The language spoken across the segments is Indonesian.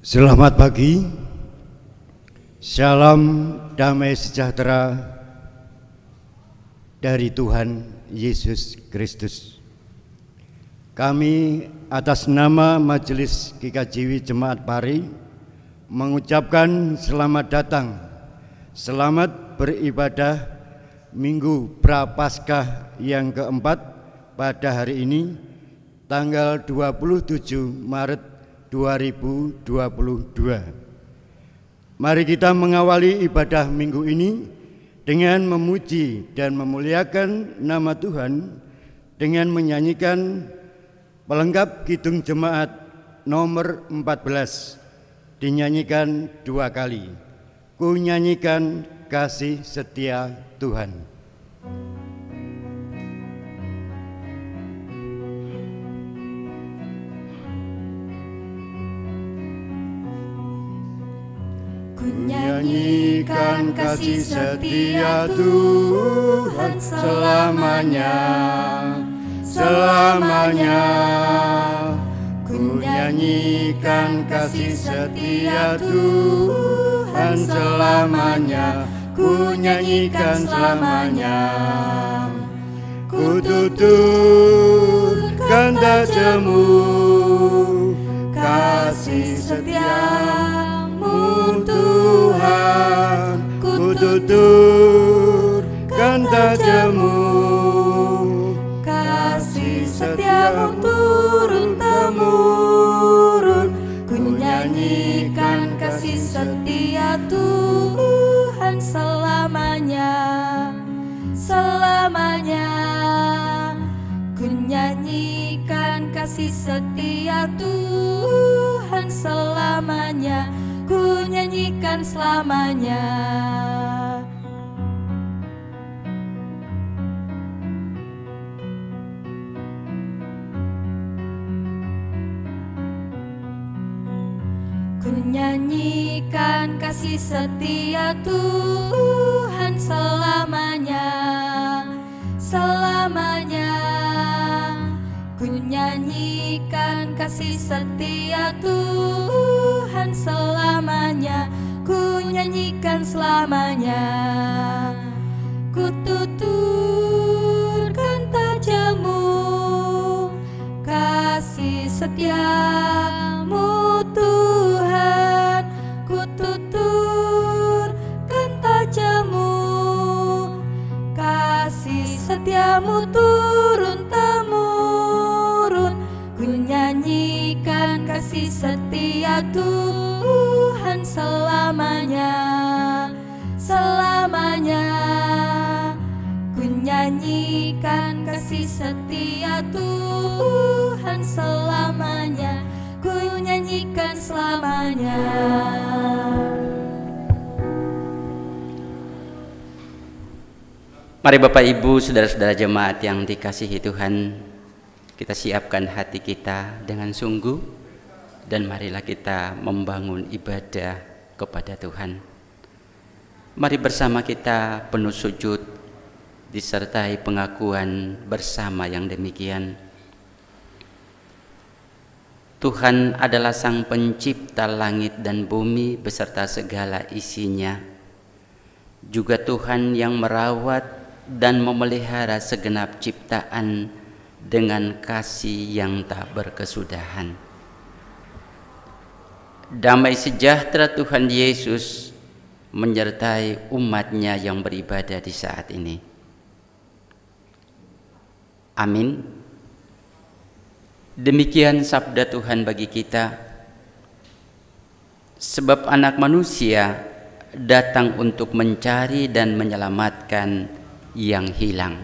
Selamat pagi, salam damai sejahtera dari Tuhan Yesus Kristus. Kami atas nama Majelis GKJW Jemaat Pari mengucapkan selamat datang, selamat beribadah Minggu Prapaskah yang keempat pada hari ini, tanggal 27 Maret 2022. Mari kita mengawali ibadah minggu ini dengan memuji dan memuliakan nama Tuhan dengan menyanyikan pelengkap Kidung Jemaat nomor 14, dinyanyikan 2 kali. Ku nyanyikan kasih setia Tuhan. Nyanyikan kasih setia Tuhan selamanya, selamanya. Ku nyanyikan kasih setia Tuhan selamanya, ku nyanyikan selamanya. Ku tuturkan tajamu kasih setiamu Tuhan, ku tuturkan tajamu kasih setiamu turun-temurun. Ku nyanyikan kasih setia Tuhan selamanya, selamanya. Ku nyanyikan kasih setia Tuhan selamanya, ku nyanyikan selamanya. Ku nyanyikan kasih setia Tuhan selamanya, selamanya. Ku nyanyikan kasih setia Tuhan selamanya, ku nyanyikan selamanya. Ku tuturkan tajamu kasih setiamu Tuhan, ku tuturkan tajamu kasih setiamu turun-temurun. Ku nyanyikan kasih setia Tuhan selamanya, selamanya. Ku nyanyikan kasih setia Tuhan selamanya, ku nyanyikan selamanya. Mari Bapak Ibu, saudara-saudara jemaat yang dikasihi Tuhan, kita siapkan hati kita dengan sungguh dan marilah kita membangun ibadah kepada Tuhan. Mari bersama kita penuh sujud disertai pengakuan bersama yang demikian. Tuhan adalah Sang Pencipta langit dan bumi beserta segala isinya. Juga Tuhan yang merawat dan memelihara segenap ciptaan dengan kasih yang tak berkesudahan. Damai sejahtera Tuhan Yesus menyertai umat-Nya yang beribadah di saat ini. Amin. Demikian sabda Tuhan bagi kita. Sebab anak manusia datang untuk mencari dan menyelamatkan yang hilang.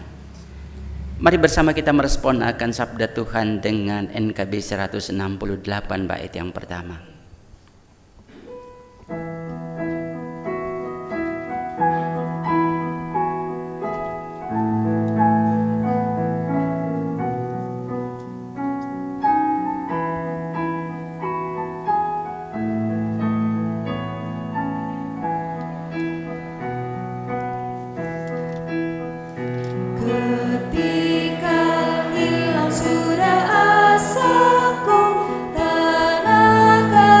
Mari bersama kita merespon akan sabda Tuhan dengan NKB 168 bait yang pertama. Ketika hilang sudah asaku, tenaga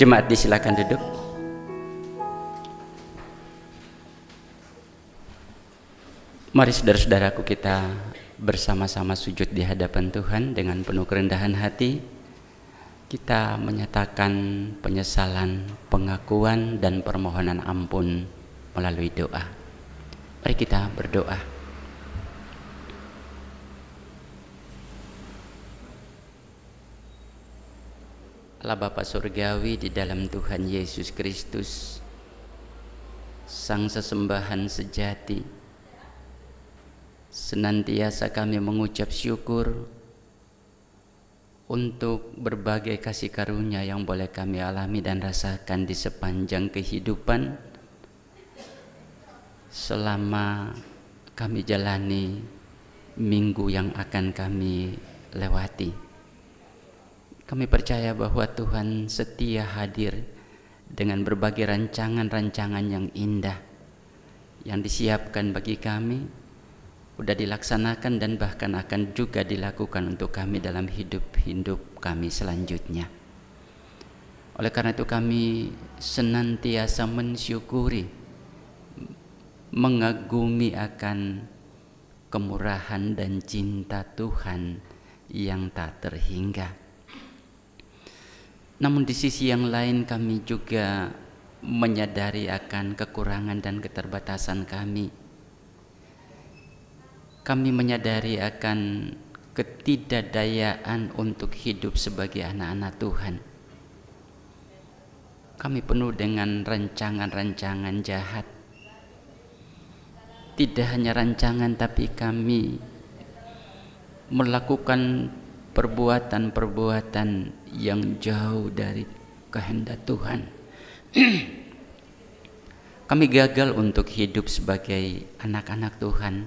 Jemaat disilakan duduk. Mari saudara-saudaraku, kita bersama-sama sujud di hadapan Tuhan dengan penuh kerendahan hati. Kita menyatakan penyesalan, pengakuan, dan permohonan ampun melalui doa. Mari kita berdoa. Allah Bapa Surgawi, di dalam Tuhan Yesus Kristus, Sang Sesembahan sejati, senantiasa kami mengucap syukur untuk berbagai kasih karunia yang boleh kami alami dan rasakan di sepanjang kehidupan selama kami jalani minggu yang akan kami lewati. Kami percaya bahwa Tuhan setia hadir dengan berbagai rancangan-rancangan yang indah yang disiapkan bagi kami, sudah dilaksanakan dan bahkan akan juga dilakukan untuk kami dalam hidup kami selanjutnya. Oleh karena itu kami senantiasa mensyukuri, mengagumi akan kemurahan dan cinta Tuhan yang tak terhingga. Namun di sisi yang lain kami juga menyadari akan kekurangan dan keterbatasan kami. Kami menyadari akan ketidakdayaan untuk hidup sebagai anak-anak Tuhan. Kami penuh dengan rancangan-rancangan jahat. Tidak hanya rancangan, tapi kami melakukan perbuatan-perbuatan yang jauh dari kehendak Tuhan. Kami gagal untuk hidup sebagai anak-anak Tuhan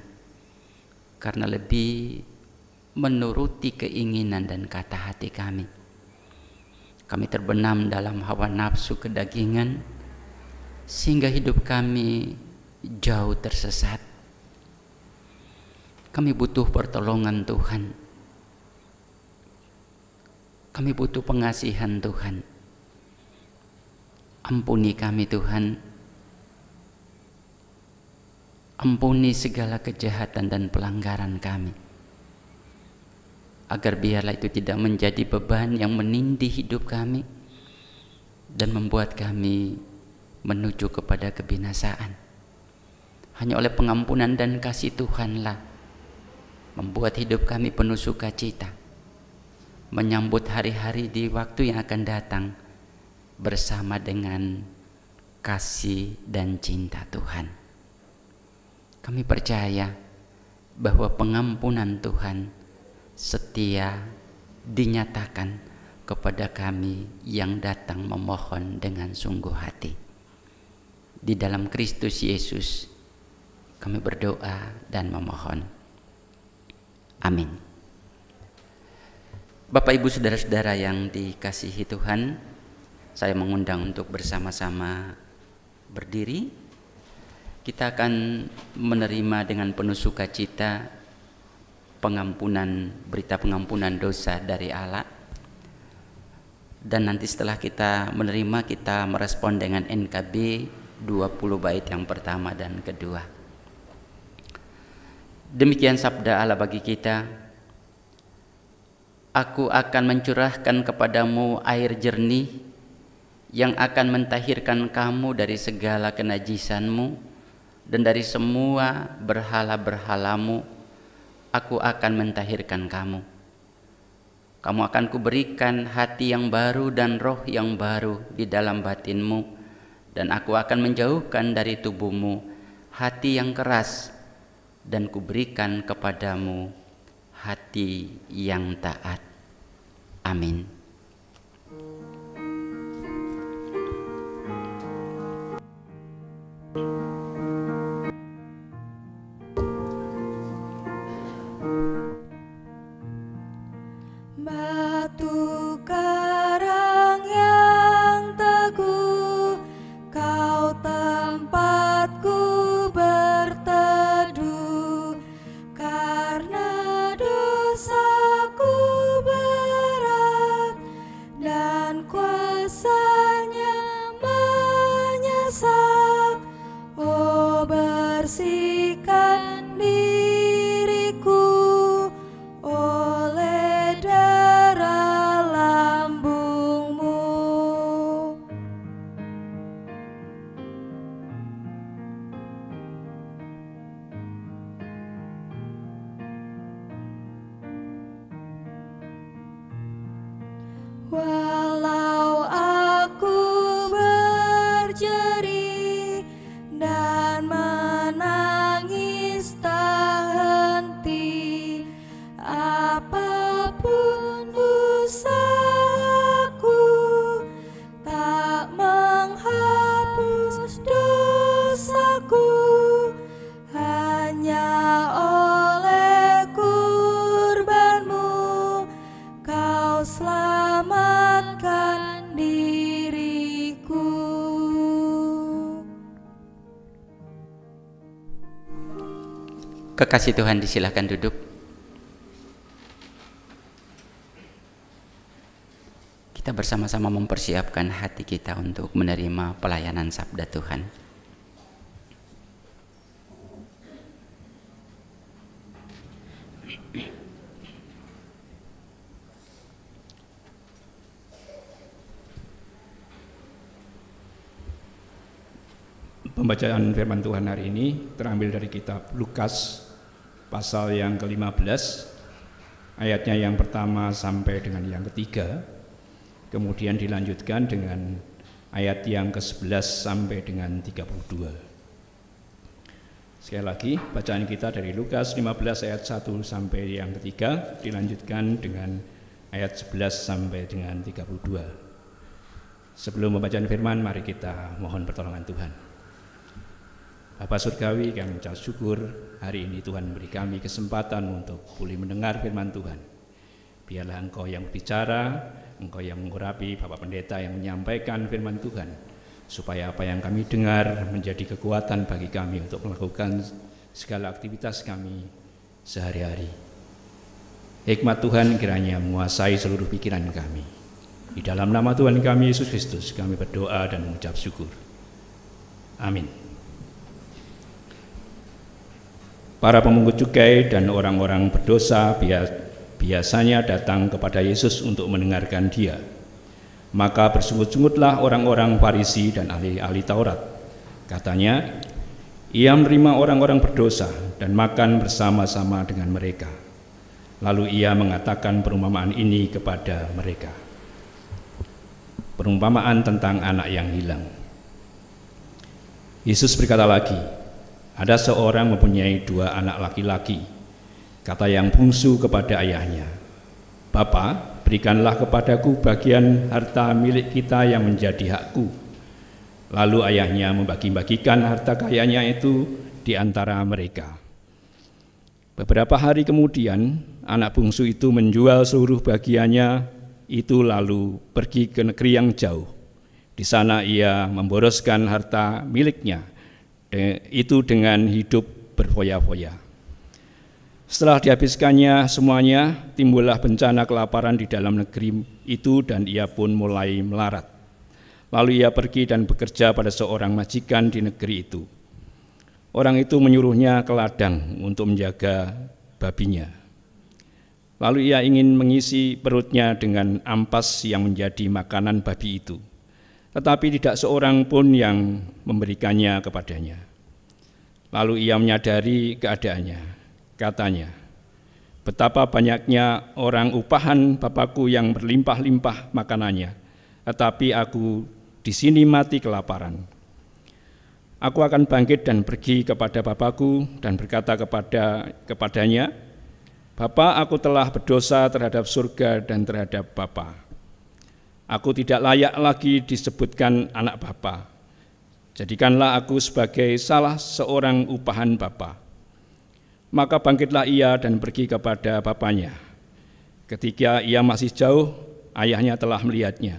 karena lebih menuruti keinginan dan kata hati kami. Kami terbenam dalam hawa nafsu kedagingan sehingga hidup kami jauh tersesat. Kami butuh pertolongan Tuhan. Kami butuh pengasihan Tuhan. Ampuni kami Tuhan. Ampuni segala kejahatan dan pelanggaran kami, agar biarlah itu tidak menjadi beban yang menindih hidup kami dan membuat kami menuju kepada kebinasaan. Hanya oleh pengampunan dan kasih Tuhanlah membuat hidup kami penuh sukacita, menyambut hari-hari di waktu yang akan datang bersama dengan kasih dan cinta Tuhan. Kami percaya bahwa pengampunan Tuhan setia dinyatakan kepada kami yang datang memohon dengan sungguh hati. Di dalam Kristus Yesus kami berdoa dan memohon. Amin. Bapak Ibu saudara-saudara yang dikasihi Tuhan, saya mengundang untuk bersama-sama berdiri. Kita akan menerima dengan penuh sukacita berita pengampunan dosa dari Allah. Dan nanti setelah kita menerima, kita merespon dengan NKB 20 bait yang pertama dan kedua. Demikian sabda Allah bagi kita. Aku akan mencurahkan kepadamu air jernih yang akan mentahirkan kamu dari segala kenajisanmu, dan dari semua berhala-berhalamu aku akan mentahirkan kamu. Kamu akan kuberikan hati yang baru dan roh yang baru di dalam batinmu, dan aku akan menjauhkan dari tubuhmu hati yang keras, dan kuberikan kepadamu hati yang taat. Amin. Batu karang yang teguh, kau tempatku berteduh, karena dosaku berat, kekasih Tuhan disilahkan duduk. Kita bersama-sama mempersiapkan hati kita untuk menerima pelayanan sabda Tuhan. Pembacaan firman Tuhan hari ini terambil dari kitab Lukas pasal yang ke-15, ayatnya yang pertama sampai dengan yang ketiga, kemudian dilanjutkan dengan ayat yang ke-11 sampai dengan 32. Sekali lagi, bacaan kita dari Lukas 15 ayat 1 sampai yang ketiga, dilanjutkan dengan ayat 11 sampai dengan 32. Sebelum membacaan firman, mari kita mohon pertolongan Tuhan. Bapa Surgawi, kami mengucap syukur hari ini Tuhan beri kami kesempatan untuk boleh mendengar firman Tuhan. Biarlah Engkau yang berbicara, Engkau yang mengurapi, Bapak Pendeta yang menyampaikan firman Tuhan, supaya apa yang kami dengar menjadi kekuatan bagi kami untuk melakukan segala aktivitas kami sehari-hari. Hikmat Tuhan kiranya menguasai seluruh pikiran kami. Di dalam nama Tuhan kami Yesus Kristus kami berdoa dan mengucap syukur. Amin. Para pemungut cukai dan orang-orang berdosa biasanya datang kepada Yesus untuk mendengarkan Dia. Maka bersungut-sungutlah orang-orang Farisi dan ahli-ahli Taurat. Katanya, Ia menerima orang-orang berdosa dan makan bersama-sama dengan mereka. Lalu Ia mengatakan perumpamaan ini kepada mereka. Perumpamaan tentang anak yang hilang. Yesus berkata lagi, ada seorang mempunyai 2 anak laki-laki. Kata yang bungsu kepada ayahnya, Bapa, berikanlah kepadaku bagian harta milik kita yang menjadi hakku. Lalu ayahnya membagi-bagikan harta kekayaannya itu di antara mereka. Beberapa hari kemudian, anak bungsu itu menjual seluruh bagiannya itu lalu pergi ke negeri yang jauh. Di sana ia memboroskan harta miliknya, itu dengan hidup berfoya-foya. Setelah dihabiskannya semuanya, timbullah bencana kelaparan di dalam negeri itu dan ia pun mulai melarat. Lalu ia pergi dan bekerja pada seorang majikan di negeri itu. Orang itu menyuruhnya ke ladang untuk menjaga babinya. Lalu ia ingin mengisi perutnya dengan ampas yang menjadi makanan babi itu. Tetapi tidak seorang pun yang memberikannya kepadanya. Lalu ia menyadari keadaannya. Katanya, betapa banyaknya orang upahan Bapakku yang berlimpah-limpah makanannya, tetapi aku di sini mati kelaparan. Aku akan bangkit dan pergi kepada Bapakku dan berkata kepadanya, Bapa, aku telah berdosa terhadap surga dan terhadap Bapa. Aku tidak layak lagi disebutkan anak Bapa. Jadikanlah aku sebagai salah seorang upahan Bapa. Maka bangkitlah ia dan pergi kepada bapaknya. Ketika ia masih jauh, ayahnya telah melihatnya.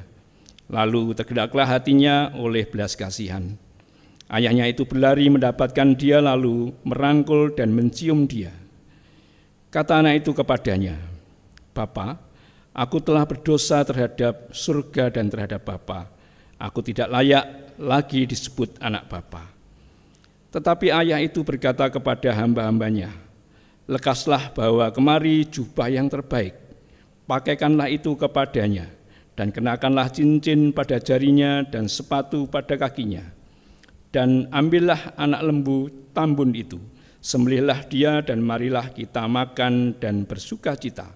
Lalu tergedaklah hatinya oleh belas kasihan. Ayahnya itu berlari mendapatkan dia lalu merangkul dan mencium dia. Kata anak itu kepadanya, Bapa, aku telah berdosa terhadap surga dan terhadap Bapa. Aku tidak layak lagi disebut anak Bapa. Tetapi ayah itu berkata kepada hamba-hambanya, lekaslah bawa kemari jubah yang terbaik, pakaikanlah itu kepadanya, dan kenakanlah cincin pada jarinya dan sepatu pada kakinya. Dan ambillah anak lembu tambun itu, sembelihlah dia dan marilah kita makan dan bersuka cita.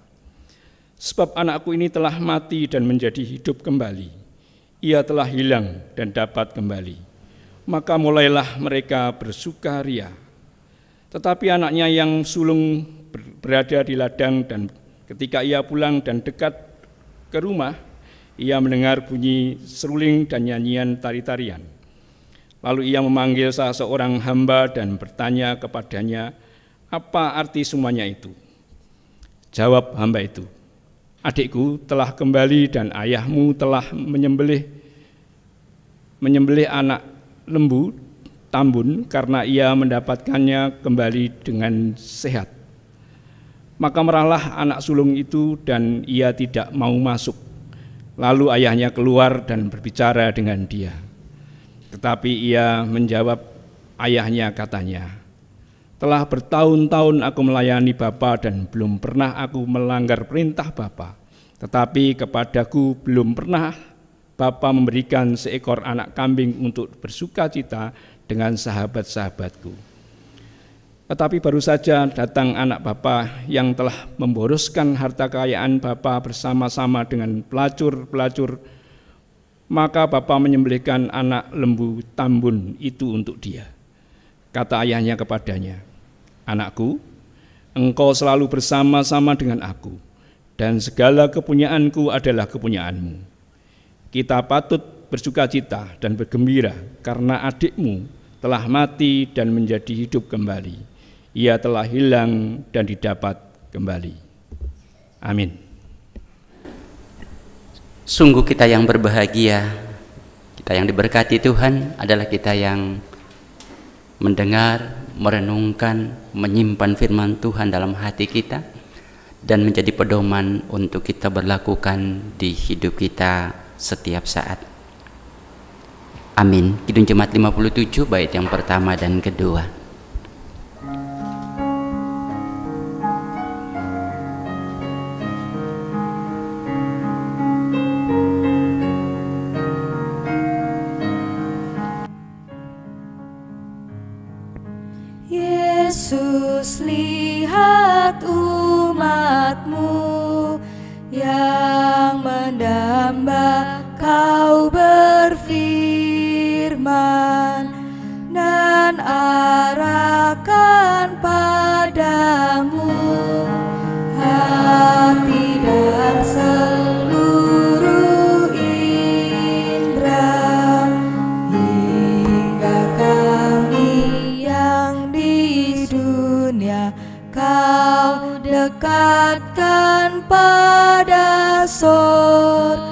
Sebab anakku ini telah mati dan menjadi hidup kembali. Ia telah hilang dan dapat kembali. Maka mulailah mereka bersukaria. Tetapi anaknya yang sulung berada di ladang dan ketika ia pulang dan dekat ke rumah, ia mendengar bunyi seruling dan nyanyian tari-tarian. Lalu ia memanggil salah seorang hamba dan bertanya kepadanya, apa arti semuanya itu? Jawab hamba itu, adikku telah kembali dan ayahmu telah menyembelih anak lembu Tambun karena ia mendapatkannya kembali dengan sehat. Maka marahlah anak sulung itu dan ia tidak mau masuk. Lalu ayahnya keluar dan berbicara dengan dia. Tetapi ia menjawab ayahnya, katanya, "Telah bertahun-tahun aku melayani Bapa dan belum pernah aku melanggar perintah Bapa. Tetapi kepadaku belum pernah Bapa memberikan seekor anak kambing untuk bersukacita dengan sahabat-sahabatku. Tetapi baru saja datang anak Bapa yang telah memboroskan harta kekayaan Bapa bersama-sama dengan pelacur-pelacur. Maka Bapa menyembelihkan anak lembu tambun itu untuk dia. Kata ayahnya kepadanya, 'Anakku, engkau selalu bersama-sama dengan aku, dan segala kepunyaanku adalah kepunyaanmu. Kita patut bersukacita dan bergembira karena adikmu telah mati dan menjadi hidup kembali. Ia telah hilang dan didapat kembali.' Amin. Sungguh kita yang berbahagia, kita yang diberkati Tuhan adalah kita yang mendengar, merenungkan, menyimpan firman Tuhan dalam hati kita dan menjadi pedoman untuk kita berlakukan di hidup kita setiap saat. Amin. Kidung Jemaat 57 bait yang pertama dan kedua. Yesus, lihat umat-Mu yang mendamba, Kau berfirman dan arahkan padamu hati dan seluruh indera, hingga kami yang di dunia Kau dekatkan pada sorga.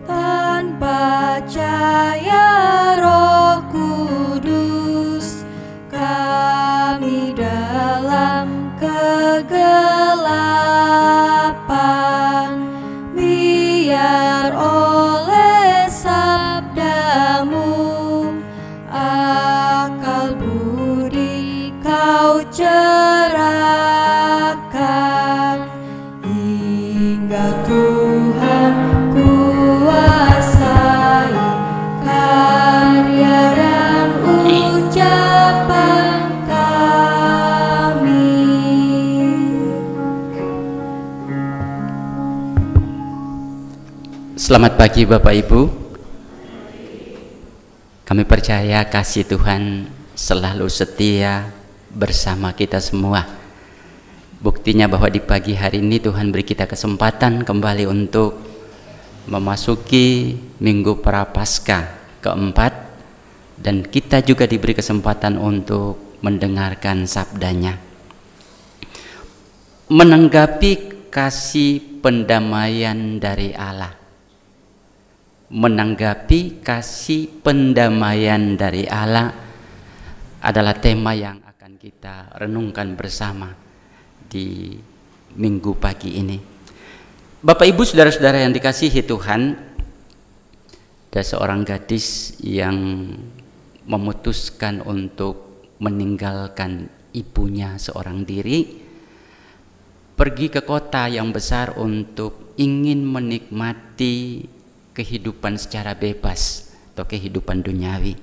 Tanpa cahaya Roh Kudus, kami dalam kegelapan. Biar oleh sabda-Mu akal budi Kau cerahkan, hingga Tuhan kuasai karya dan ucapan kami. Selamat pagi Bapak Ibu. Kami percaya kasih Tuhan selalu setia bersama kita semua. Buktinya bahwa di pagi hari ini Tuhan beri kita kesempatan kembali untuk memasuki Minggu Prapaskah keempat, dan kita juga diberi kesempatan untuk mendengarkan sabdanya. Menanggapi kasih pendamaian dari Allah. Menanggapi kasih pendamaian dari Allah adalah tema yang akan kita renungkan bersama di Minggu pagi ini. Bapak Ibu saudara-saudara yang dikasihi Tuhan, ada seorang gadis yang memutuskan untuk meninggalkan ibunya seorang diri, pergi ke kota yang besar untuk ingin menikmati kehidupan secara bebas atau kehidupan duniawi.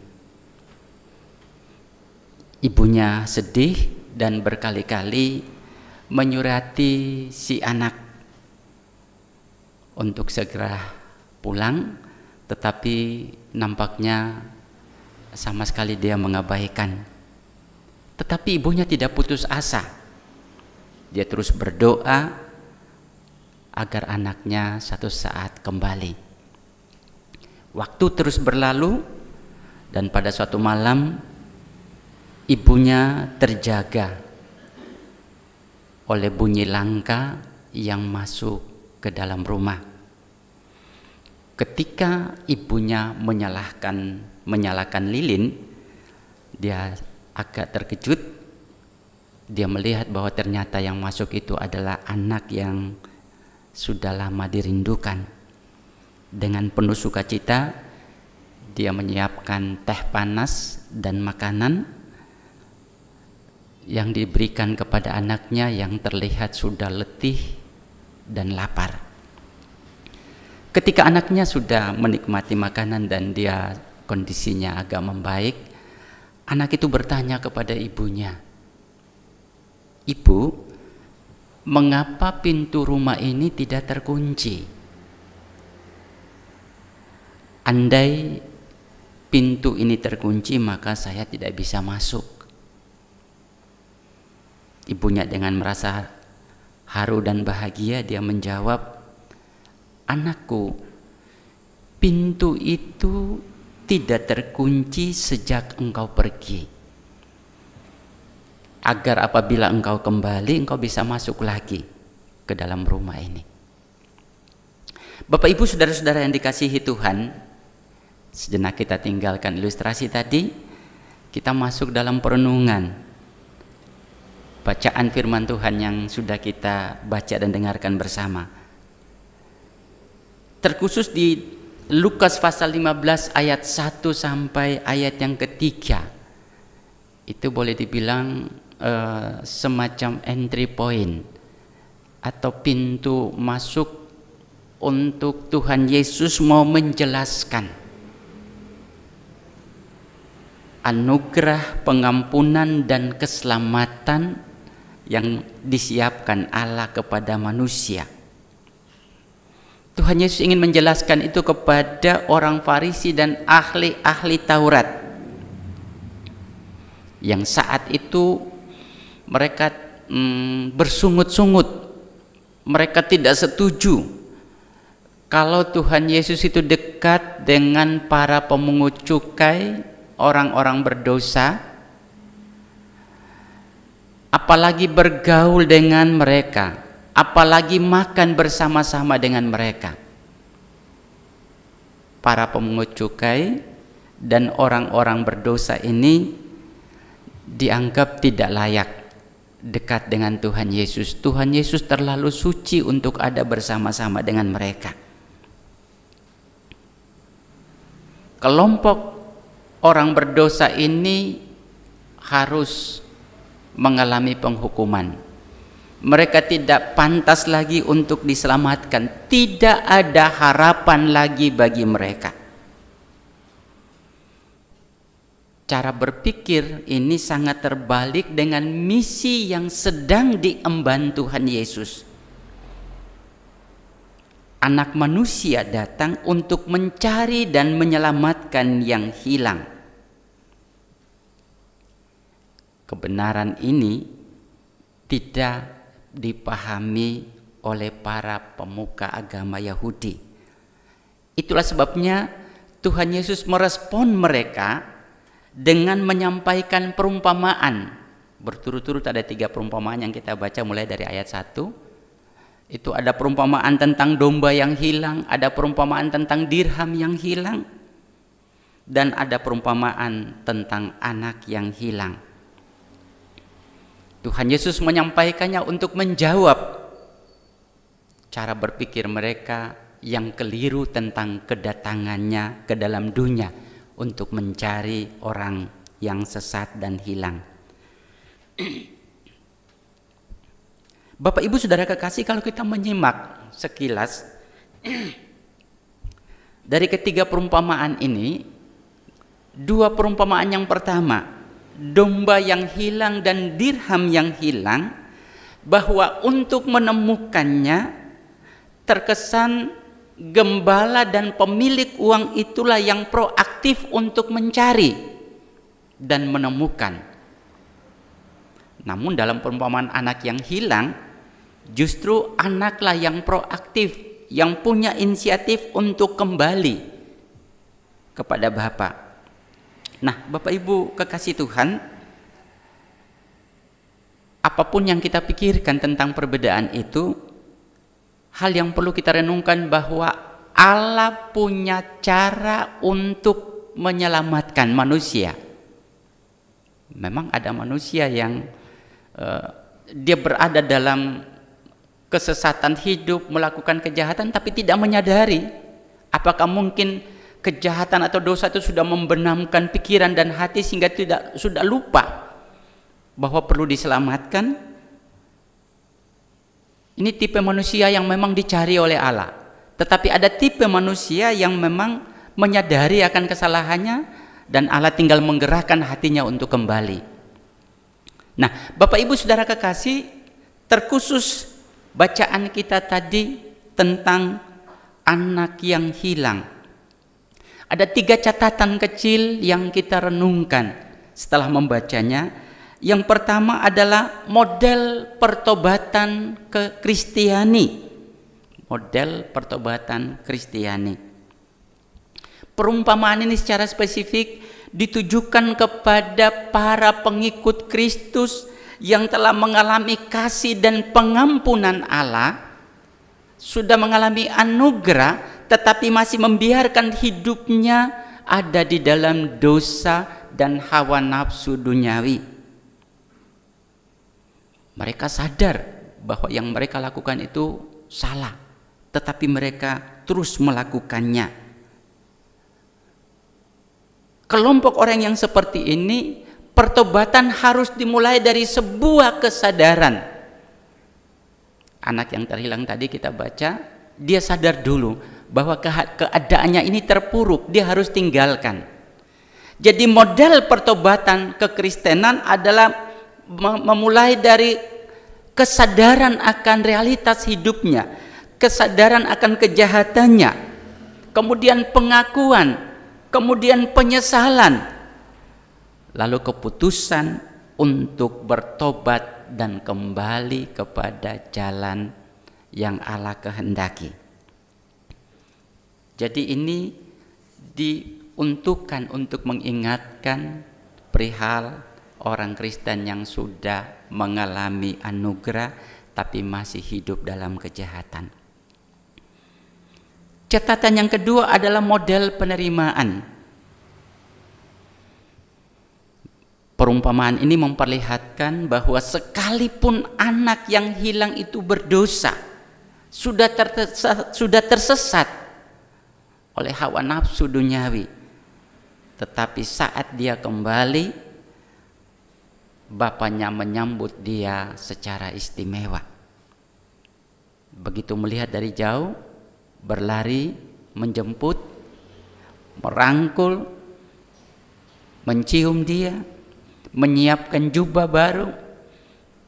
Ibunya sedih dan berkali-kali menyurati si anak untuk segera pulang, tetapi nampaknya sama sekali dia mengabaikan. Tetapi ibunya tidak putus asa. Dia terus berdoa agar anaknya satu saat kembali. Waktu terus berlalu Dan pada suatu malam ibunya terjaga oleh bunyi langka yang masuk ke dalam rumah. Ketika ibunya menyalakan lilin, dia agak terkejut. Dia melihat bahwa ternyata yang masuk itu adalah anak yang sudah lama dirindukan. Dengan penuh sukacita, dia menyiapkan teh panas dan makanan yang diberikan kepada anaknya yang terlihat sudah letih dan lapar. Ketika anaknya sudah menikmati makanan dan dia kondisinya agak membaik, anak itu bertanya kepada ibunya, "Ibu, mengapa pintu rumah ini tidak terkunci? Andai pintu ini terkunci, maka saya tidak bisa masuk." Ibunya dengan merasa haru dan bahagia, dia menjawab, "Anakku, pintu itu tidak terkunci sejak engkau pergi, agar apabila engkau kembali, engkau bisa masuk lagi ke dalam rumah ini." Bapak Ibu saudara-saudara yang dikasihi Tuhan, sejenak kita tinggalkan ilustrasi tadi, kita masuk dalam perenungan bacaan firman Tuhan yang sudah kita baca dan dengarkan bersama. Terkhusus di Lukas pasal 15 ayat 1 sampai ayat yang ketiga, itu boleh dibilang semacam entry point atau pintu masuk untuk Tuhan Yesus mau menjelaskan anugerah pengampunan dan keselamatan yang disiapkan Allah kepada manusia. Tuhan Yesus ingin menjelaskan itu kepada orang Farisi dan ahli-ahli Taurat yang saat itu mereka bersungut-sungut. Mereka tidak setuju kalau Tuhan Yesus itu dekat dengan para pemungut cukai, orang-orang berdosa, apalagi bergaul dengan mereka, apalagi makan bersama-sama dengan mereka. Para pemungut cukai dan orang-orang berdosa ini dianggap tidak layak dekat dengan Tuhan Yesus. Tuhan Yesus terlalu suci untuk ada bersama-sama dengan mereka. Kelompok orang berdosa ini harus mengalami penghukuman. Mereka tidak pantas lagi untuk diselamatkan. Tidak ada harapan lagi bagi mereka. Cara berpikir ini sangat terbalik dengan misi yang sedang diemban Tuhan Yesus. Anak manusia datang untuk mencari dan menyelamatkan yang hilang. Kebenaran ini tidak dipahami oleh para pemuka agama Yahudi. Itulah sebabnya Tuhan Yesus merespon mereka dengan menyampaikan perumpamaan. Berturut-turut ada 3 perumpamaan yang kita baca mulai dari ayat 1. Itu ada perumpamaan tentang domba yang hilang, ada perumpamaan tentang dirham yang hilang, dan ada perumpamaan tentang anak yang hilang. Tuhan Yesus menyampaikannya untuk menjawab cara berpikir mereka yang keliru tentang kedatangannya ke dalam dunia untuk mencari orang yang sesat dan hilang. Bapak Ibu Saudara kekasih, kalau kita menyimak sekilas dari ketiga perumpamaan ini, 2 perumpamaan yang pertama, domba yang hilang dan dirham yang hilang, bahwa untuk menemukannya terkesan gembala dan pemilik uang itulah yang proaktif untuk mencari dan menemukan. Namun dalam perumpamaan anak yang hilang, justru anaklah yang proaktif, yang punya inisiatif untuk kembali kepada Bapa. Nah, Bapak Ibu kekasih Tuhan, apapun yang kita pikirkan tentang perbedaan itu, hal yang perlu kita renungkan bahwa Allah punya cara untuk menyelamatkan manusia. Memang ada manusia yang dia berada dalam kesesatan hidup, melakukan kejahatan tapi tidak menyadari. Apakah mungkin kejahatan atau dosa itu sudah membenamkan pikiran dan hati sehingga sudah lupa bahwa perlu diselamatkan? Ini tipe manusia yang memang dicari oleh Allah. Tetapi ada tipe manusia yang memang menyadari akan kesalahannya dan Allah tinggal menggerakkan hatinya untuk kembali. Nah, Bapak Ibu Saudara kekasih, terkhusus bacaan kita tadi tentang anak yang hilang. Ada 3 catatan kecil yang kita renungkan setelah membacanya. Yang pertama adalah model pertobatan Kristiani. Model pertobatan Kristiani. Perumpamaan ini secara spesifik ditujukan kepada para pengikut Kristus yang telah mengalami kasih dan pengampunan Allah, sudah mengalami anugerah, tetapi masih membiarkan hidupnya ada di dalam dosa dan hawa nafsu duniawi. Mereka sadar bahwa yang mereka lakukan itu salah, tetapi mereka terus melakukannya. Kelompok orang yang seperti ini, pertobatan harus dimulai dari sebuah kesadaran. Anak yang terhilang tadi kita baca, dia sadar dulu bahwa keadaannya ini terpuruk, dia harus tinggalkan. Jadi model pertobatan kekristenan adalah memulai dari kesadaran akan realitas hidupnya, kesadaran akan kejahatannya, kemudian pengakuan, kemudian penyesalan, lalu keputusan untuk bertobat dan kembali kepada jalan yang Allah kehendaki. Jadi ini diuntukkan untuk mengingatkan perihal orang Kristen yang sudah mengalami anugerah tapi masih hidup dalam kejahatan. Catatan yang kedua adalah model penerimaan. Perumpamaan ini memperlihatkan bahwa sekalipun anak yang hilang itu berdosa, sudah tersesat oleh hawa nafsu duniawi, tetapi saat dia kembali, bapaknya menyambut dia secara istimewa. Begitu melihat dari jauh, berlari, menjemput, merangkul, mencium dia, menyiapkan jubah baru,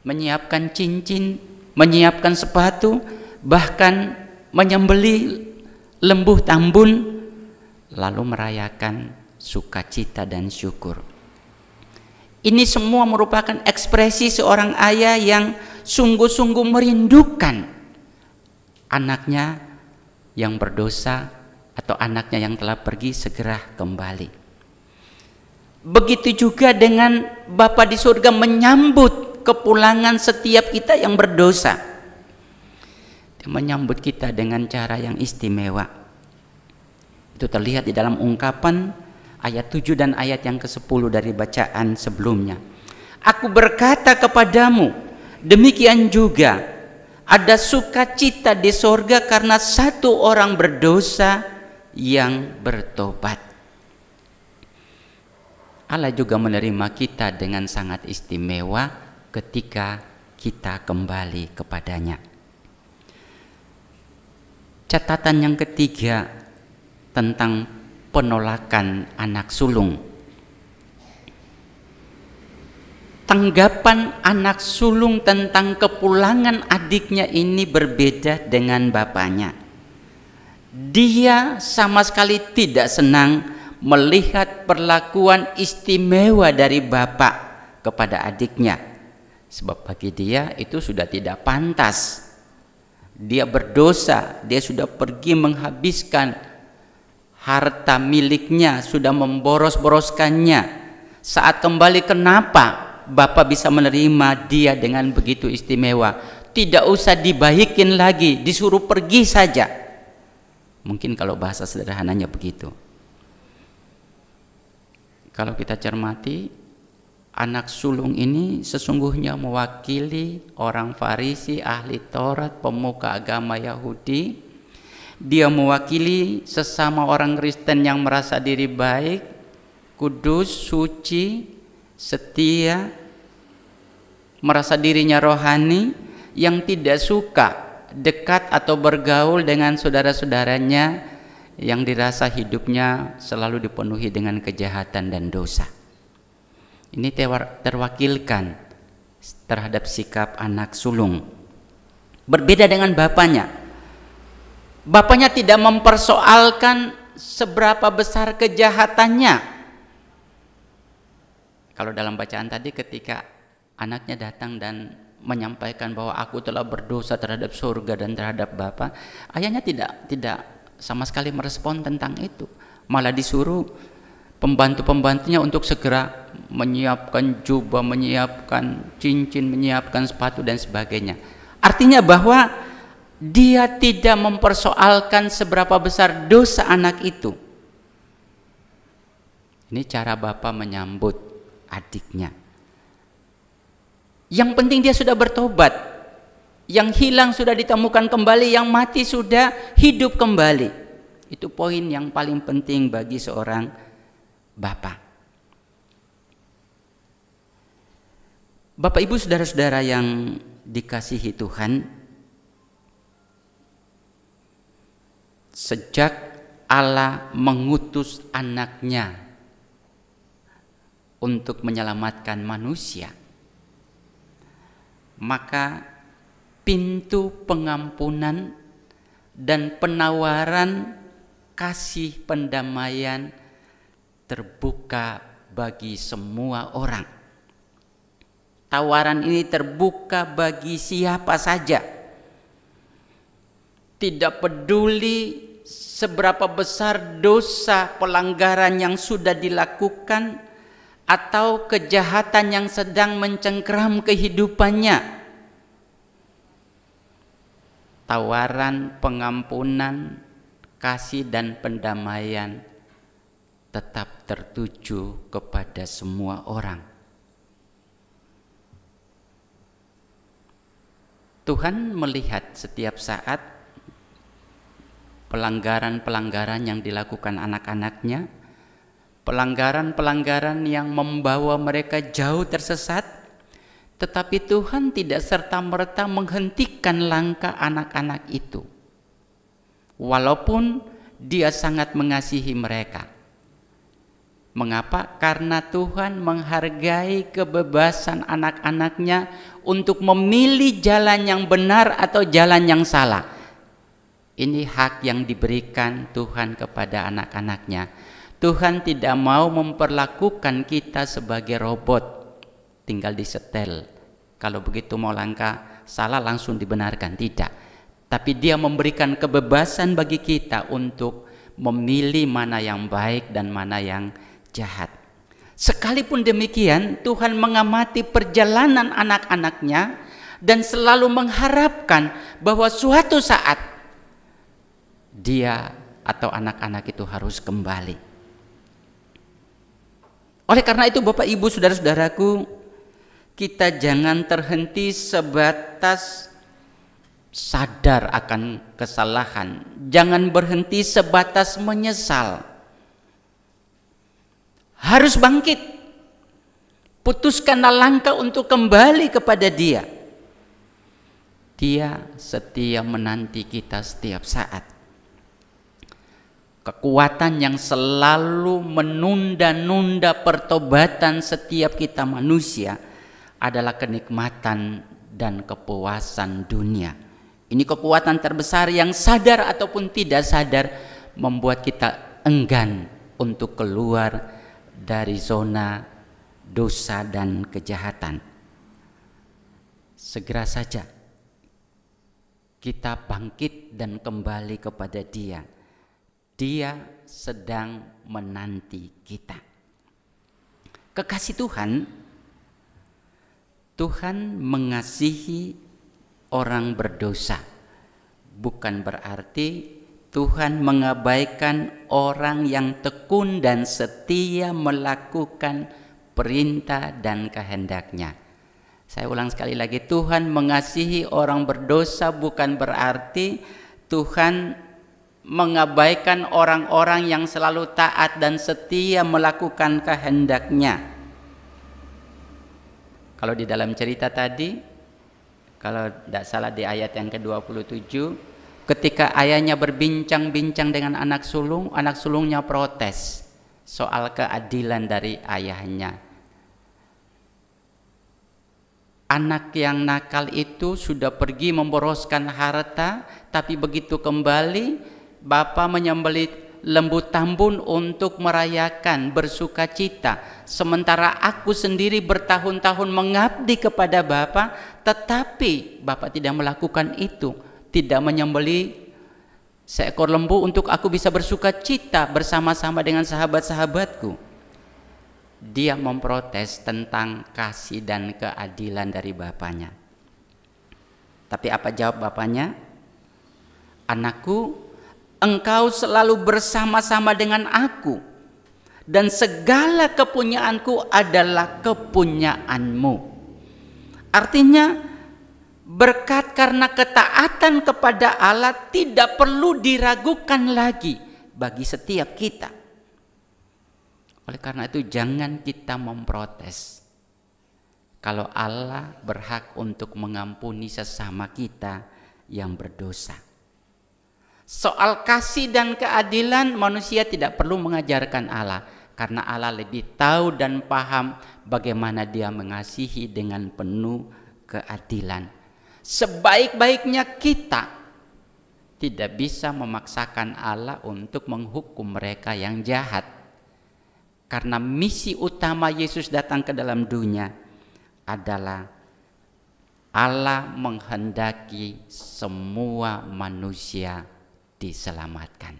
menyiapkan cincin, menyiapkan sepatu, bahkan menyembelih lembu tambun, lalu merayakan sukacita dan syukur. Ini semua merupakan ekspresi seorang ayah yang sungguh-sungguh merindukan anaknya yang berdosa atau anaknya yang telah pergi segera kembali. Begitu juga dengan Bapa di surga menyambut kepulangan setiap kita yang berdosa. Dia menyambut kita dengan cara yang istimewa. Itu terlihat di dalam ungkapan ayat 7 dan ayat yang ke-10 dari bacaan sebelumnya. Aku berkata kepadamu, demikian juga ada sukacita di sorga karena satu orang berdosa yang bertobat. Allah juga menerima kita dengan sangat istimewa ketika kita kembali kepadanya. Catatan yang ketiga tentang penolakan anak sulung. Tanggapan anak sulung tentang kepulangan adiknya ini berbeda dengan bapaknya. Dia sama sekali tidak senang melihat perlakuan istimewa dari bapak kepada adiknya. Sebab bagi dia itu sudah tidak pantas. Dia berdosa, dia sudah pergi menghabiskan harta miliknya, sudah memboros-boroskannya. Saat kembali, kenapa Bapak bisa menerima dia dengan begitu istimewa? Tidak usah dibaikin lagi, disuruh pergi saja. Mungkin kalau bahasa sederhananya begitu. Kalau kita cermati, anak sulung ini sesungguhnya mewakili orang Farisi, ahli Taurat, pemuka agama Yahudi. Dia mewakili sesama orang Kristen yang merasa diri baik, kudus, suci, setia, merasa dirinya rohani, yang tidak suka dekat atau bergaul dengan saudara-saudaranya yang dirasa hidupnya selalu dipenuhi dengan kejahatan dan dosa. Ini terwakilkan terhadap sikap anak sulung. Berbeda dengan bapaknya. Bapaknya tidak mempersoalkan seberapa besar kejahatannya. Kalau dalam bacaan tadi, ketika anaknya datang dan menyampaikan bahwa aku telah berdosa terhadap surga dan terhadap Bapa, ayahnya tidak sama sekali merespon tentang itu. Malah disuruh pembantu-pembantunya untuk segera menyiapkan jubah, menyiapkan cincin, menyiapkan sepatu dan sebagainya. Artinya bahwa dia tidak mempersoalkan seberapa besar dosa anak itu. Ini cara Bapak menyambut adiknya. Yang penting dia sudah bertobat. Yang hilang sudah ditemukan kembali, yang mati sudah hidup kembali. Itu poin yang paling penting bagi seorang bapak. Bapak Ibu saudara-saudara yang dikasihi Tuhan, sejak Allah mengutus anaknya untuk menyelamatkan manusia, maka pintu pengampunan dan penawaran kasih pendamaian terbuka bagi semua orang. Tawaran ini terbuka bagi siapa saja. Tidak peduli seberapa besar dosa pelanggaran yang sudah dilakukan atau kejahatan yang sedang mencengkeram kehidupannya. Tawaran pengampunan, kasih dan pendamaian tetap tertuju kepada semua orang. Tuhan melihat setiap saat pelanggaran-pelanggaran yang dilakukan anak-anaknya, pelanggaran-pelanggaran yang membawa mereka jauh tersesat. Tetapi Tuhan tidak serta-merta menghentikan langkah anak-anak itu. Walaupun Dia sangat mengasihi mereka. Mengapa? Karena Tuhan menghargai kebebasan anak-anaknya untuk memilih jalan yang benar atau jalan yang salah. Ini hak yang diberikan Tuhan kepada anak-anaknya. Tuhan tidak mau memperlakukan kita sebagai robot, tinggal disetel. Kalau begitu mau langkah salah langsung dibenarkan, tidak. Tapi Dia memberikan kebebasan bagi kita untuk memilih mana yang baik dan mana yang jahat. Sekalipun demikian, Tuhan mengamati perjalanan anak-anaknya dan selalu mengharapkan bahwa suatu saat dia atau anak-anak itu harus kembali. Oleh karena itu Bapak Ibu saudara-saudaraku, kita jangan terhenti sebatas sadar akan kesalahan. Jangan berhenti sebatas menyesal. Harus bangkit. Putuskanlah langkah untuk kembali kepada Dia. Dia setia menanti kita setiap saat. Kekuatan yang selalu menunda-nunda pertobatan setiap kita manusia adalah kenikmatan dan kepuasan dunia. Ini kekuatan terbesar yang sadar ataupun tidak sadar membuat kita enggan untuk keluar dari zona dosa dan kejahatan. Segera saja kita bangkit dan kembali kepada Dia. Dia sedang menanti kita. Kekasih Tuhan, Tuhan mengasihi orang berdosa. Bukan berarti Tuhan mengabaikan orang yang tekun dan setia melakukan perintah dan kehendak-Nya. Saya ulang sekali lagi, Tuhan mengasihi orang berdosa bukan berarti Tuhan mengabaikan orang-orang yang selalu taat dan setia melakukan kehendak-Nya. Kalau di dalam cerita tadi, kalau tidak salah di ayat yang ke-27, ketika ayahnya berbincang-bincang dengan anak sulungnya protes soal keadilan dari ayahnya. Anak yang nakal itu sudah pergi memboroskan harta, tapi begitu kembali, bapa menyembelih lembu tambun untuk merayakan bersuka cita. Sementara aku sendiri bertahun-tahun mengabdi kepada bapa, tetapi bapa tidak melakukan itu, tidak menyembelih seekor lembu untuk aku bisa bersuka cita bersama-sama dengan sahabat-sahabatku. Dia memprotes tentang kasih dan keadilan dari bapaknya. Tapi apa jawab bapaknya? Anakku, engkau selalu bersama-sama dengan aku, dan segala kepunyaanku adalah kepunyaanmu. Artinya, berkat karena ketaatan kepada Allah tidak perlu diragukan lagi bagi setiap kita. Oleh karena itu jangan kita memprotes kalau Allah berhak untuk mengampuni sesama kita yang berdosa. Soal kasih dan keadilan, manusia tidak perlu mengajarkan Allah, karena Allah lebih tahu dan paham bagaimana Dia mengasihi dengan penuh keadilan. Sebaik-baiknya kita tidak bisa memaksakan Allah untuk menghukum mereka yang jahat. Karena misi utama Yesus datang ke dalam dunia adalah Allah menghendaki semua manusia diselamatkan.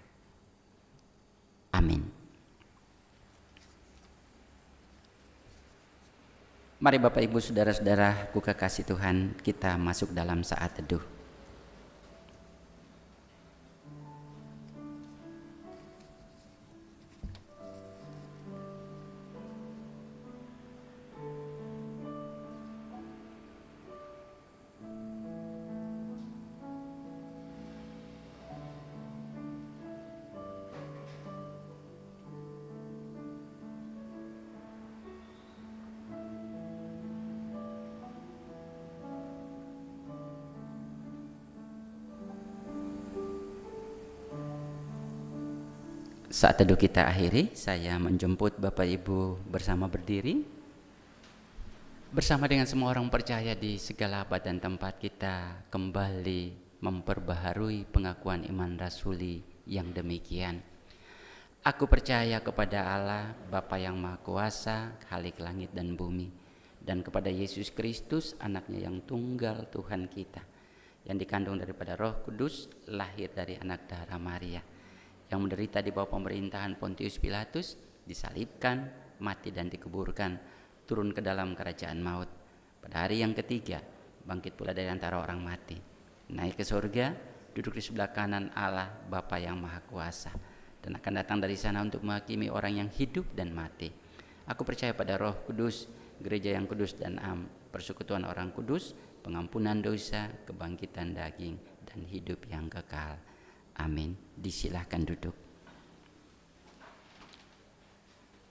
Amin. Mari Bapak Ibu Saudara-saudara, kekasih Tuhan, kita masuk dalam saat teduh. Saat teduh kita akhiri, saya menjemput Bapak Ibu bersama berdiri. Bersama dengan semua orang percaya di segala abad dan tempat, kita kembali memperbaharui pengakuan iman rasuli yang demikian. Aku percaya kepada Allah, Bapa yang Maha Kuasa, Khalik langit dan bumi, dan kepada Yesus Kristus, anaknya yang tunggal Tuhan kita, yang dikandung daripada Roh Kudus, lahir dari anak darah Maria, yang menderita di bawah pemerintahan Pontius Pilatus, disalibkan, mati dan dikuburkan, turun ke dalam kerajaan maut. Pada hari yang ketiga, bangkit pula dari antara orang mati, naik ke surga, duduk di sebelah kanan Allah Bapa yang Maha Kuasa, dan akan datang dari sana untuk menghakimi orang yang hidup dan mati. Aku percaya pada Roh Kudus, gereja yang kudus dan am, persekutuan orang kudus, pengampunan dosa, kebangkitan daging, dan hidup yang kekal. Amin. Disilahkan duduk.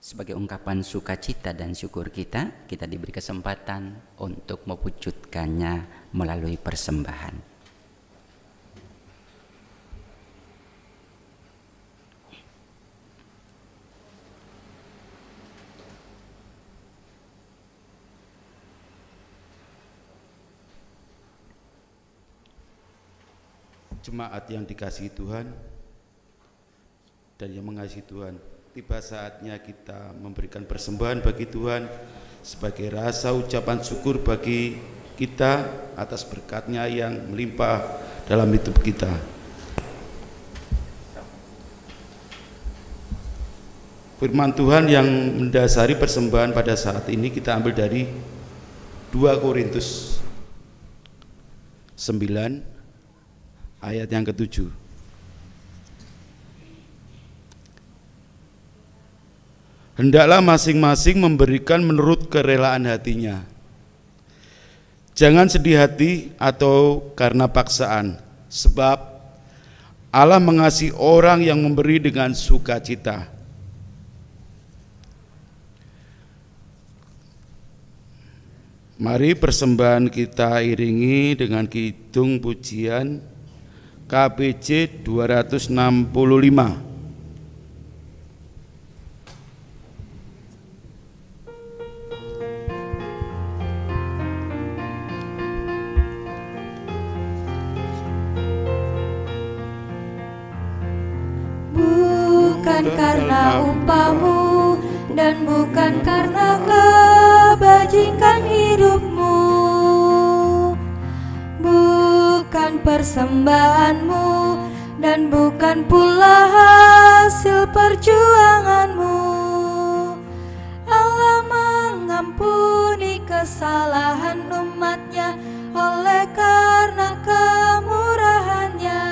Sebagai ungkapan sukacita dan syukur kita diberi kesempatan untuk mewujudkannya melalui persembahan. Jemaat yang dikasihi Tuhan dan yang mengasihi Tuhan, tiba saatnya kita memberikan persembahan bagi Tuhan sebagai rasa ucapan syukur bagi kita atas berkat-Nya yang melimpah dalam hidup kita. Firman Tuhan yang mendasari persembahan pada saat ini kita ambil dari 2 Korintus 9 ayat yang ke-7. Hendaklah masing-masing memberikan menurut kerelaan hatinya. Jangan sedih hati atau karena paksaan, sebab Allah mengasihi orang yang memberi dengan sukacita. Mari persembahan kita iringi dengan kidung pujian KPJ 265. Bukan karena upamu dan bukan karena kebajikan hidupmu, bukan persembahanmu dan bukan pula hasil perjuanganmu. Allah mengampuni kesalahan umatnya oleh karena kemurahannya.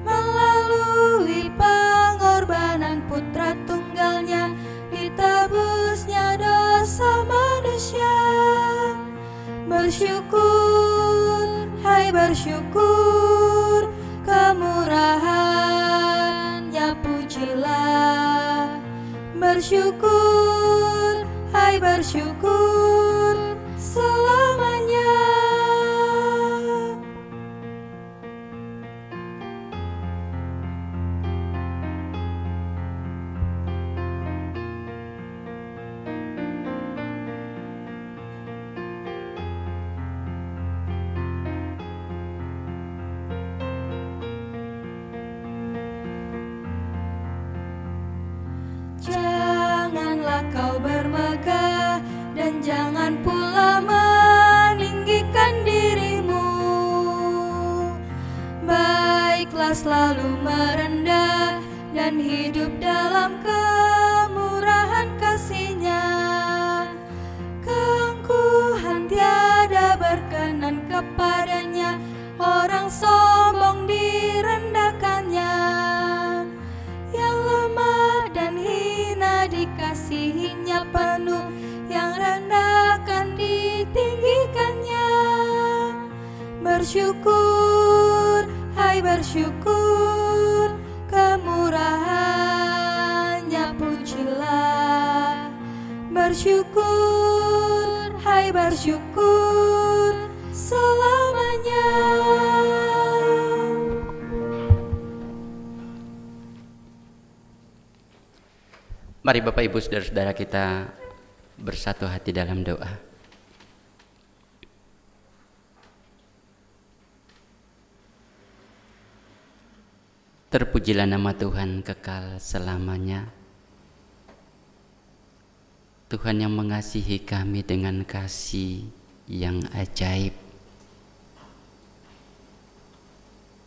Melalui pengorbanan putra tunggalnya, ditebusnya dosa manusia. Bersyukur, hai bersyukur, kemurahannya pujilah. Bersyukur, hai bersyukur, selamanya. Janganlah kau bermegah dan jangan pula meninggikan dirimu. Baiklah selalu merendah dan hidup dalam kemurahan kasih-Nya. Keangkuhan tiada berkenan kepadanya, orang sombong direndahkannya. Yang lemah dan hina dikasihinya penuh, yang rendahkan ditinggikannya. Bersyukur, hai bersyukur, kemurahannya pujilah. Bersyukur, hai bersyukur, selamanya. Mari Bapak Ibu Saudara-saudara kita bersatu hati dalam doa. Terpujilah nama Tuhan kekal selamanya. Tuhan yang mengasihi kami dengan kasih yang ajaib.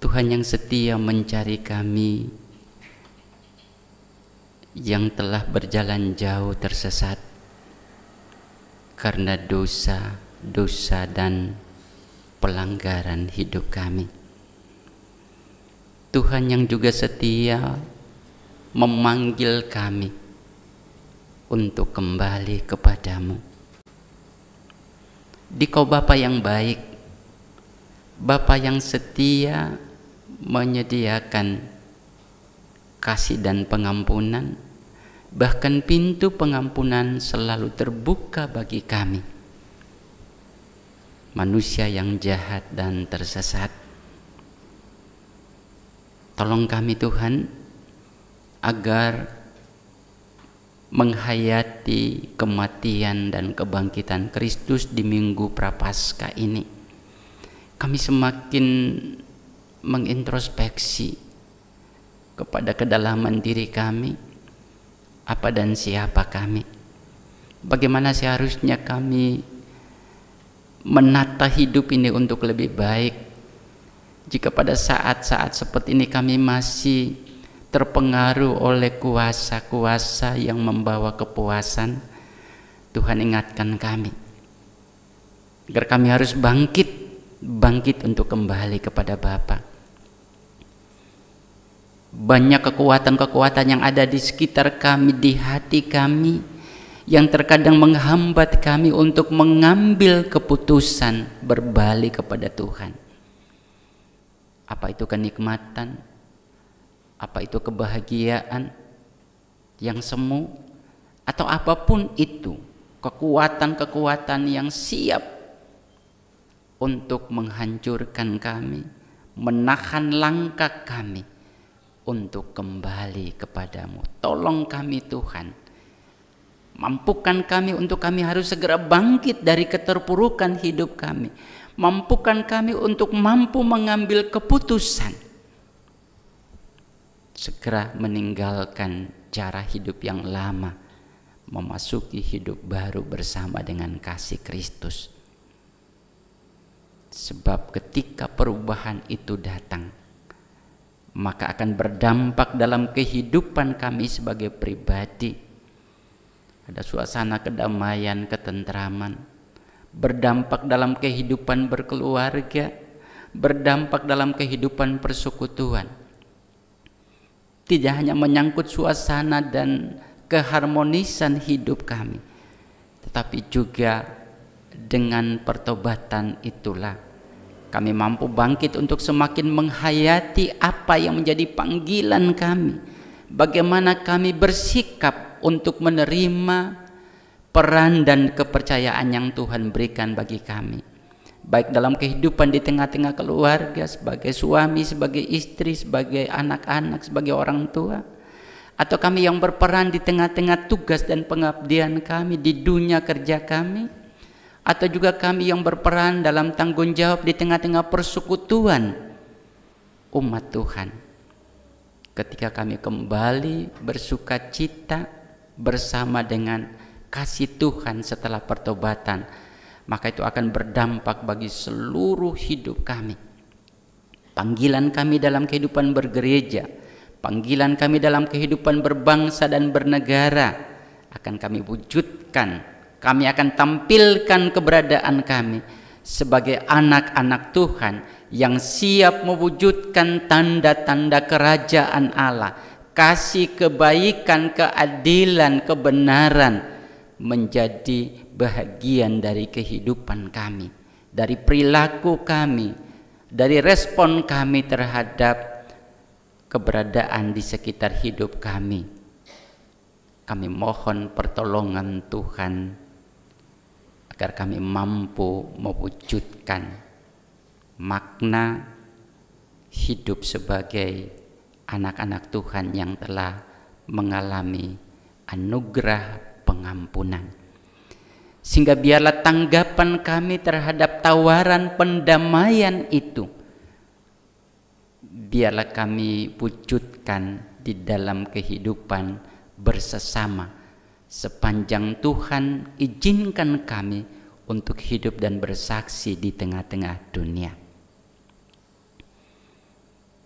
Tuhan yang setia mencari kami yang telah berjalan jauh tersesat karena dosa dan pelanggaran hidup kami. Tuhan yang juga setia memanggil kami untuk kembali kepadamu. Dikau Bapa yang baik, Bapa yang setia menyediakan kasih dan pengampunan, bahkan pintu pengampunan selalu terbuka bagi kami, manusia yang jahat dan tersesat. Tolong kami Tuhan, agar menghayati kematian dan kebangkitan Kristus di Minggu Prapaskah ini, kami semakin mengintrospeksi kepada kedalaman diri kami, apa dan siapa kami, bagaimana seharusnya kami menata hidup ini untuk lebih baik. Jika pada saat-saat seperti ini kami masih terpengaruh oleh kuasa-kuasa yang membawa kepuasan, Tuhan ingatkan kami agar kami harus bangkit untuk kembali kepada Bapa. Banyak kekuatan-kekuatan yang ada di sekitar kami, di hati kami, yang terkadang menghambat kami untuk mengambil keputusan berbalik kepada Tuhan. Apa itu kenikmatan, apa itu kebahagiaan yang semu, atau apapun itu, kekuatan-kekuatan yang siap untuk menghancurkan kami, menahan langkah kami untuk kembali kepadamu. Tolong kami Tuhan, mampukan kami untuk kami harus segera bangkit dari keterpurukan hidup kami. Mampukan kami untuk mampu mengambil keputusan, segera meninggalkan cara hidup yang lama, memasuki hidup baru bersama dengan kasih Kristus. Sebab ketika perubahan itu datang, maka akan berdampak dalam kehidupan kami sebagai pribadi. Ada suasana kedamaian, ketentraman, berdampak dalam kehidupan berkeluarga, berdampak dalam kehidupan persekutuan. Tidak hanya menyangkut suasana dan keharmonisan hidup kami, tetapi juga dengan pertobatan itulah kami mampu bangkit untuk semakin menghayati apa yang menjadi panggilan kami. Bagaimana kami bersikap untuk menerima peran dan kepercayaan yang Tuhan berikan bagi kami, baik dalam kehidupan di tengah-tengah keluarga, sebagai suami, sebagai istri, sebagai anak-anak, sebagai orang tua, atau kami yang berperan di tengah-tengah tugas dan pengabdian kami di dunia kerja kami, atau juga kami yang berperan dalam tanggung jawab di tengah-tengah persekutuan umat Tuhan. Ketika kami kembali bersuka cita bersama dengan kasih Tuhan setelah pertobatan, maka itu akan berdampak bagi seluruh hidup kami. Panggilan kami dalam kehidupan bergereja, panggilan kami dalam kehidupan berbangsa dan bernegara akan kami wujudkan. Kami akan tampilkan keberadaan kami sebagai anak-anak Tuhan yang siap mewujudkan tanda-tanda kerajaan Allah, kasih, kebaikan, keadilan, kebenaran menjadi bahagian dari kehidupan kami, dari perilaku kami, dari respon kami terhadap keberadaan di sekitar hidup kami. Kami mohon pertolongan Tuhan agar kami mampu mewujudkan makna hidup sebagai anak-anak Tuhan yang telah mengalami anugerah pengampunan. Sehingga biarlah tanggapan kami terhadap tawaran pendamaian itu, biarlah kami wujudkan di dalam kehidupan bersesama, sepanjang Tuhan izinkan kami untuk hidup dan bersaksi di tengah-tengah dunia.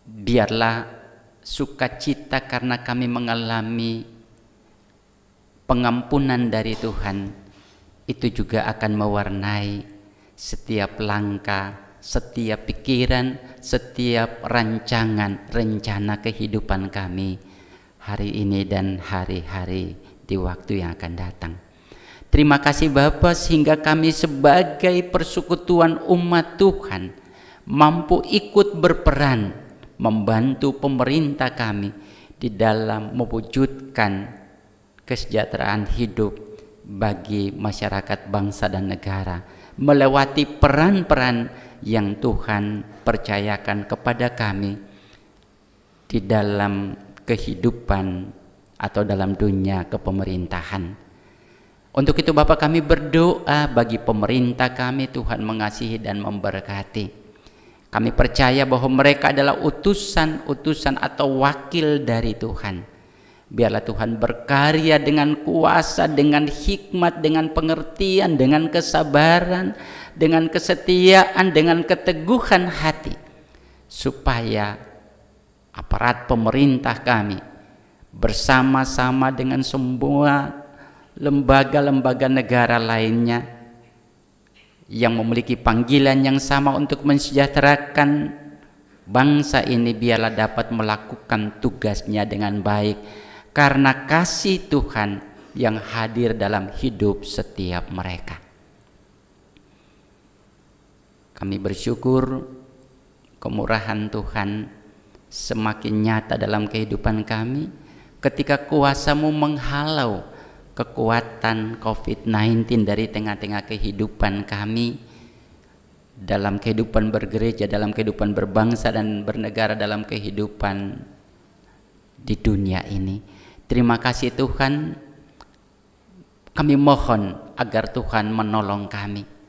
Biarlah sukacita karena kami mengalami pengampunan dari Tuhan itu juga akan mewarnai setiap langkah, setiap pikiran, setiap rancangan, rencana kehidupan kami hari ini dan hari-hari di waktu yang akan datang. Terima kasih Bapa, sehingga kami sebagai persekutuan umat Tuhan mampu ikut berperan membantu pemerintah kami di dalam mewujudkan kesejahteraan hidup bagi masyarakat bangsa dan negara, melewati peran-peran yang Tuhan percayakan kepada kami di dalam kehidupan atau dalam dunia kepemerintahan. Untuk itu Bapak, kami berdoa bagi pemerintah kami, Tuhan mengasihi dan memberkati. Kami percaya bahwa mereka adalah utusan-utusan atau wakil dari Tuhan. Biarlah Tuhan berkarya dengan kuasa, dengan hikmat, dengan pengertian, dengan kesabaran, dengan kesetiaan, dengan keteguhan hati, supaya aparat pemerintah kami, bersama-sama dengan semua lembaga-lembaga negara lainnya yang memiliki panggilan yang sama untuk mensejahterakan bangsa ini, biarlah dapat melakukan tugasnya dengan baik karena kasih Tuhan yang hadir dalam hidup setiap mereka. Kami bersyukur kemurahan Tuhan semakin nyata dalam kehidupan kami ketika kuasa-Mu menghalau kekuatan COVID-19 dari tengah-tengah kehidupan kami, dalam kehidupan bergereja, dalam kehidupan berbangsa dan bernegara, dalam kehidupan di dunia ini. Terima kasih Tuhan, kami mohon agar Tuhan menolong kami.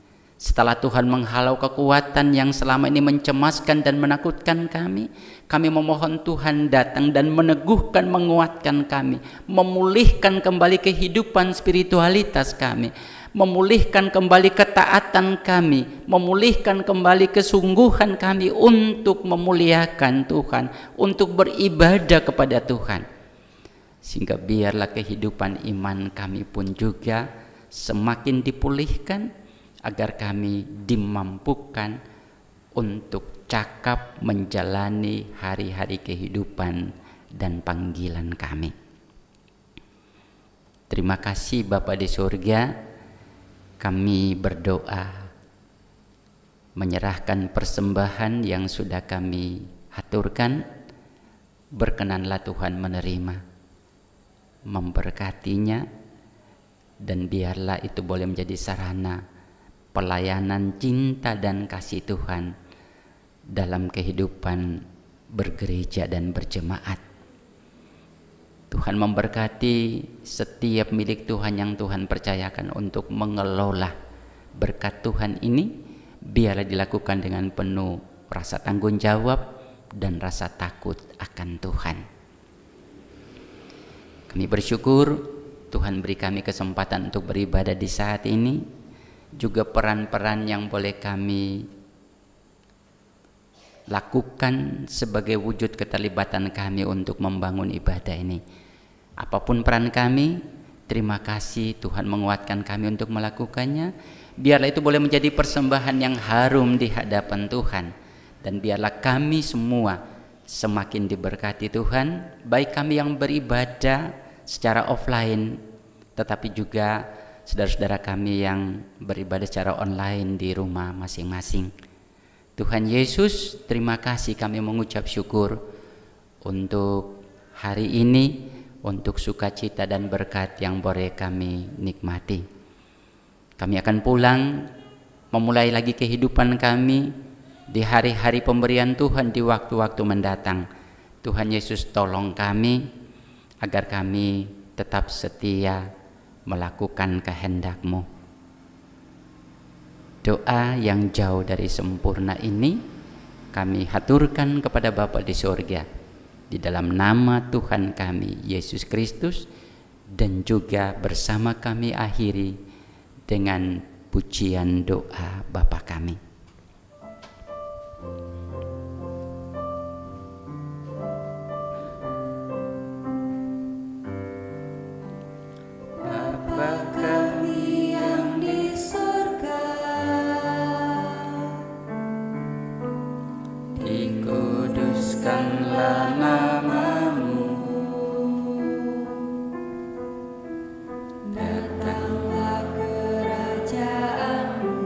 Setelah Tuhan menghalau kekuatan yang selama ini mencemaskan dan menakutkan kami, kami memohon Tuhan datang dan meneguhkan, menguatkan kami, memulihkan kembali kehidupan spiritualitas kami, memulihkan kembali ketaatan kami, memulihkan kembali kesungguhan kami untuk memuliakan Tuhan, untuk beribadah kepada Tuhan. Sehingga biarlah kehidupan iman kami pun juga semakin dipulihkan, agar kami dimampukan untuk cakap menjalani hari-hari kehidupan dan panggilan kami. Terima kasih Bapa di surga, kami berdoa menyerahkan persembahan yang sudah kami haturkan. Berkenanlah Tuhan menerima, memberkatinya, dan biarlah itu boleh menjadi sarana pelayanan cinta dan kasih Tuhan dalam kehidupan bergereja dan berjemaat. Tuhan memberkati setiap milik Tuhan yang Tuhan percayakan untuk mengelola berkat Tuhan ini, biarlah dilakukan dengan penuh rasa tanggung jawab dan rasa takut akan Tuhan. Kami bersyukur Tuhan beri kami kesempatan untuk beribadah di saat ini, juga peran-peran yang boleh kami lakukan sebagai wujud keterlibatan kami untuk membangun ibadah ini. Apapun peran kami, terima kasih Tuhan menguatkan kami untuk melakukannya. Biarlah itu boleh menjadi persembahan yang harum di hadapan Tuhan, dan biarlah kami semua semakin diberkati Tuhan, baik kami yang beribadah secara offline, tetapi juga saudara-saudara kami yang beribadah secara online di rumah masing-masing. Tuhan Yesus, terima kasih, kami mengucap syukur untuk hari ini, untuk sukacita dan berkat yang boleh kami nikmati. Kami akan pulang, memulai lagi kehidupan kami di hari-hari pemberian Tuhan di waktu-waktu mendatang. Tuhan Yesus, tolong kami agar kami tetap setia melakukan kehendak-Mu. Doa yang jauh dari sempurna ini kami haturkan kepada Bapa di surga, di dalam nama Tuhan kami Yesus Kristus, dan juga bersama kami akhiri dengan pujian doa Bapa kami. Dikuduskanlah nama-Mu, datanglah kerajaan-Mu,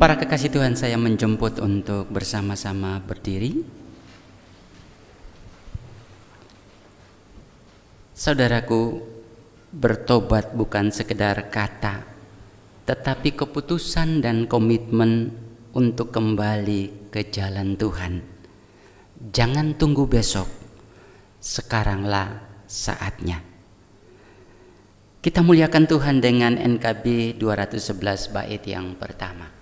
Para kekasih Tuhan, saya menjemput untuk bersama-sama berdiri. Saudaraku, bertobat bukan sekedar kata, tetapi keputusan dan komitmen untuk kembali ke jalan Tuhan. Jangan tunggu besok, sekaranglah saatnya. Kita muliakan Tuhan dengan NKB 211 bait yang pertama.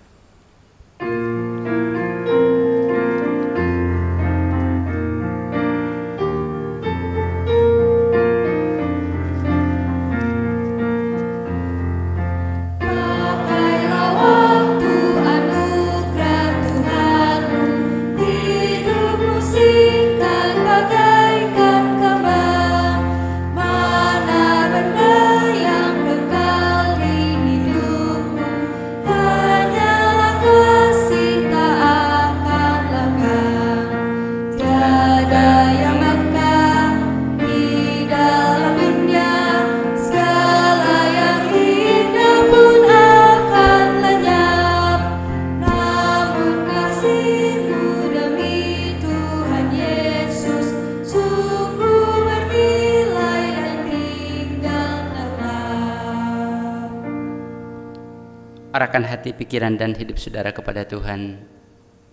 Arahkan hati, pikiran, dan hidup saudara kepada Tuhan,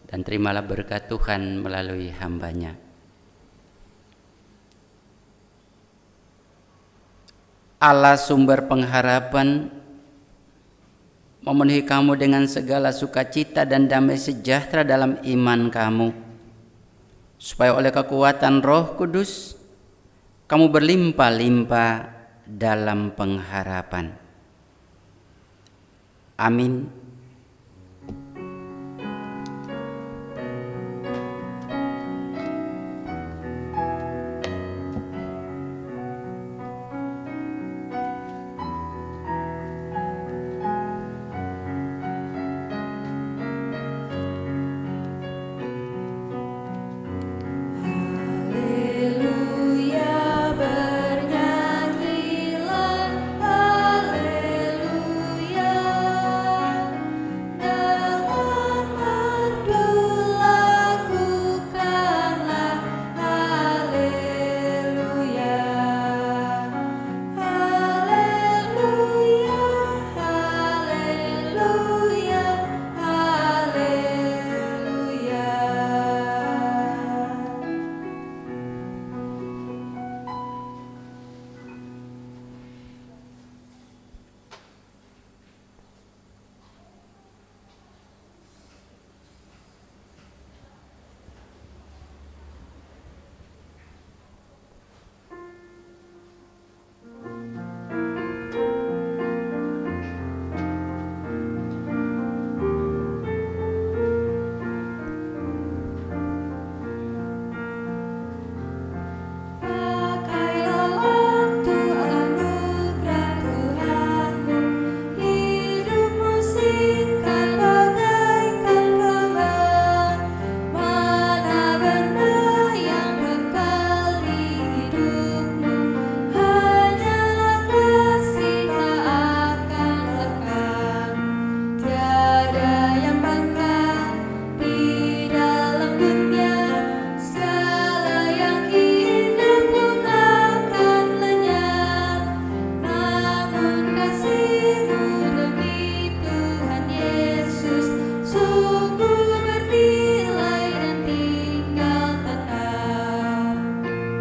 dan terimalah berkat Tuhan melalui hamba-Nya. Allah sumber pengharapan memenuhi kamu dengan segala sukacita dan damai sejahtera dalam iman kamu, supaya oleh kekuatan Roh Kudus kamu berlimpah-limpah dalam pengharapan. Amin.